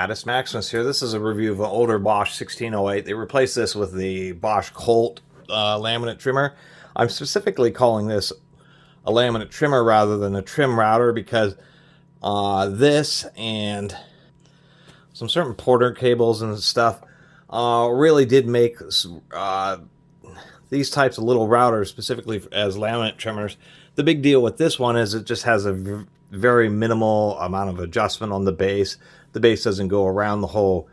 Catus, Maximus here. This is a review of an older Bosch 1608. They replaced this with the Bosch Colt laminate trimmer. I'm specifically calling this a laminate trimmer rather than a trim router because this and some certain Porter cables and stuff really did make these types of little routers specifically as laminate trimmers. The big deal with this one is it just has a very minimal amount of adjustment on the base. The base doesn't go around the whole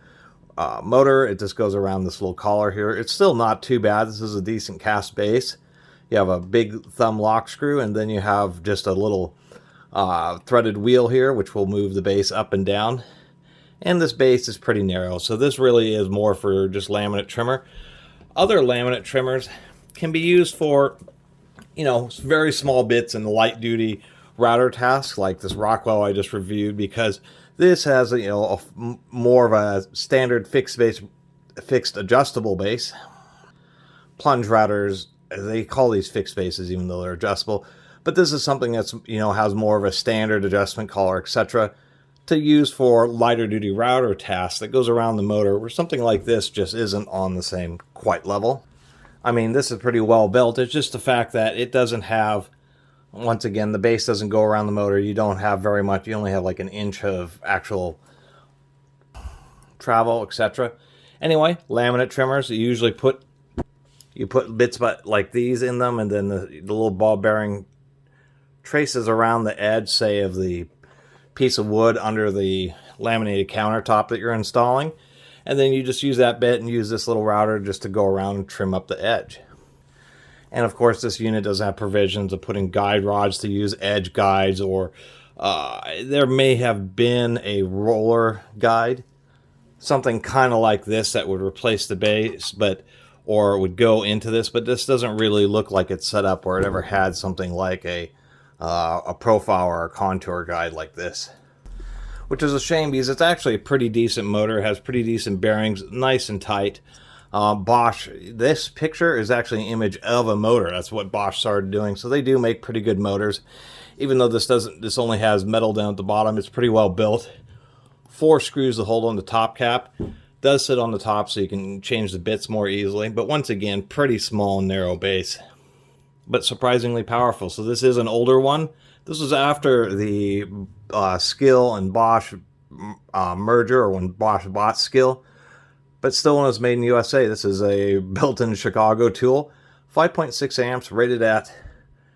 motor. It just goes around this little collar here. It's still not too bad. This is a decent cast base. You have a big thumb lock screw, and then you have just a little threaded wheel here, which will move the base up and down. And this base is pretty narrow, so this really is more for just laminate trimmer. Other laminate trimmers can be used for, you know, very small bits and light duty router tasks like this Rockwell I just reviewed, because this has more of a standard fixed adjustable base. Plunge routers, they call these fixed bases even though they're adjustable, but this is something that's has more of a standard adjustment collar, etc., to use for lighter duty router tasks that goes around the motor, where something like this just isn't on the same quite level. I mean, this is pretty well built. It's just the fact that it doesn't have, once again, the base doesn't go around the motor. You don't have very much. You only have like an inch of actual travel, etc. Anyway, laminate trimmers, you usually put bits like these in them, and then the little ball bearing traces around the edge, say, of the piece of wood under the laminated countertop that you're installing. And then you just use that bit and use this little router just to go around and trim up the edge. And of course, this unit doesn't have provisions of putting guide rods to use edge guides, or there may have been a roller guide, something kind of like this that would replace the base, or would go into this, but this doesn't really look like it's set up where it ever had something like a profile or a contour guide like this. Which is a shame, because it's actually a pretty decent motor. It has pretty decent bearings, nice and tight. Bosch, this picture is actually an image of a motor. That's what Bosch started doing. So they do make pretty good motors. Even though this only has metal down at the bottom, it's pretty well built. 4 screws to hold on the top cap. Does sit on the top so you can change the bits more easily. But once again, pretty small and narrow base, but surprisingly powerful. So this is an older one. This was after the Skill and Bosch merger, or when Bosch bought Skill, but still one was made in the USA. This is a built-in Chicago tool, 5.6 amps, rated at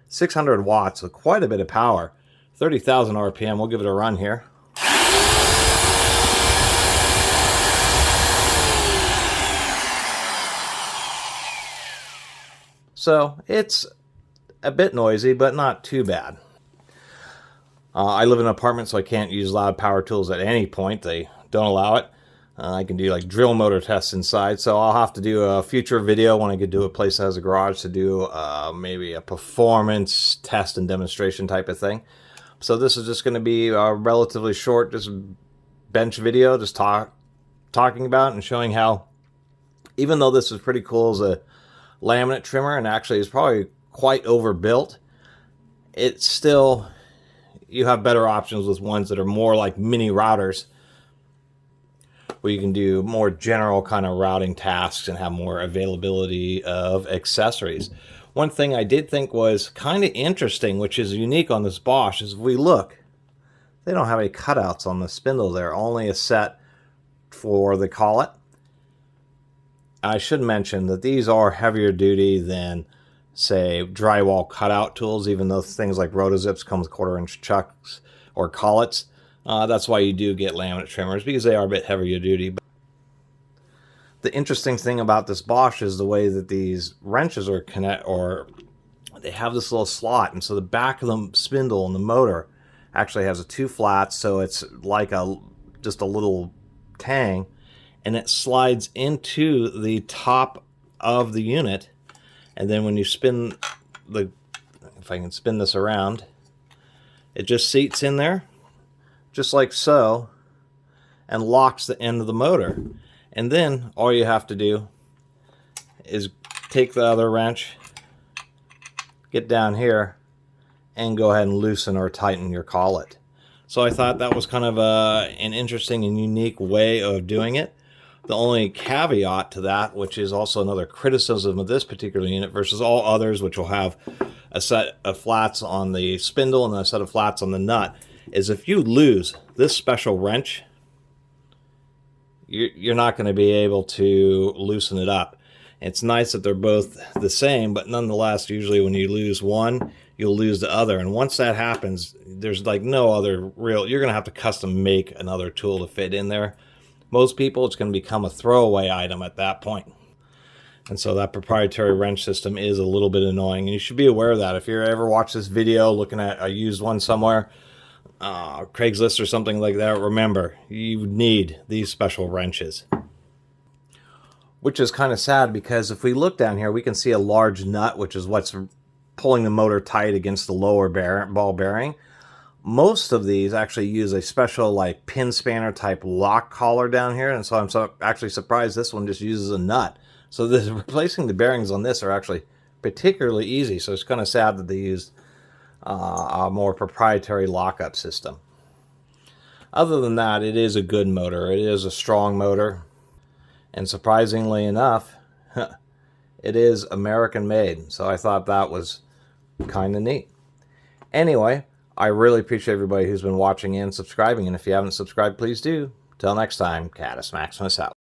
600 watts, so quite a bit of power. 30,000 RPM. We'll give it a run here. So it's a bit noisy, but not too bad. I live in an apartment, so I can't use loud power tools at any point. They don't allow it. I can do like drill motor tests inside, so I'll have to do a future video when I get to a place that has a garage to do maybe a performance test and demonstration type of thing. So this is just going to be a relatively short, just bench video, just talking about and showing how, even though this is pretty cool as a laminate trimmer and actually is probably quite overbuilt, it's still, you have better options with ones that are more like mini routers, where you can do more general kind of routing tasks and have more availability of accessories. One thing I did think was kind of interesting, which is unique on this Bosch, is if we look, they don't have any cutouts on the spindle there, only a set for the collet. I should mention that these are heavier duty than, say, drywall cutout tools, even though things like Rotozips come with 1/4-inch chucks or collets. That's why you do get laminate trimmers, because they are a bit heavier duty. The interesting thing about this Bosch is the way that these wrenches are they have this little slot, and so the back of the spindle and the motor actually has 2 flats, so it's like just a little tang, and it slides into the top of the unit. And then when you spin if I can spin this around, it just seats in there, just like so, and locks the end of the motor. And then all you have to do is take the other wrench, get down here, and go ahead and loosen or tighten your collet. So I thought that was kind of an interesting and unique way of doing it. The only caveat to that, which is also another criticism of this particular unit versus all others, which will have a set of flats on the spindle and a set of flats on the nut, is if you lose this special wrench, you're not going to be able to loosen it up. It's nice that they're both the same, but nonetheless, usually when you lose one, you'll lose the other. And once that happens, there's like no other real, you're going to have to custom make another tool to fit in there. Most people, it's going to become a throwaway item at that point. And so that proprietary wrench system is a little bit annoying. And you should be aware of that. If you ever watch this video looking at a used one somewhere, Craigslist or something like that, remember, you need these special wrenches. Which is kind of sad, because if we look down here, we can see a large nut, which is what's pulling the motor tight against the lower ball bearing. Most of these actually use a special like pin spanner type lock collar down here, and so I'm actually surprised this one just uses a nut. So replacing the bearings on this are actually particularly easy, so it's kind of sad that they used a more proprietary lockup system. Other than that, it is a good motor. It is a strong motor. And surprisingly enough, it is American made. So I thought that was kind of neat. Anyway, I really appreciate everybody who's been watching and subscribing. And if you haven't subscribed, please do. Till next time, Catus Maximus out.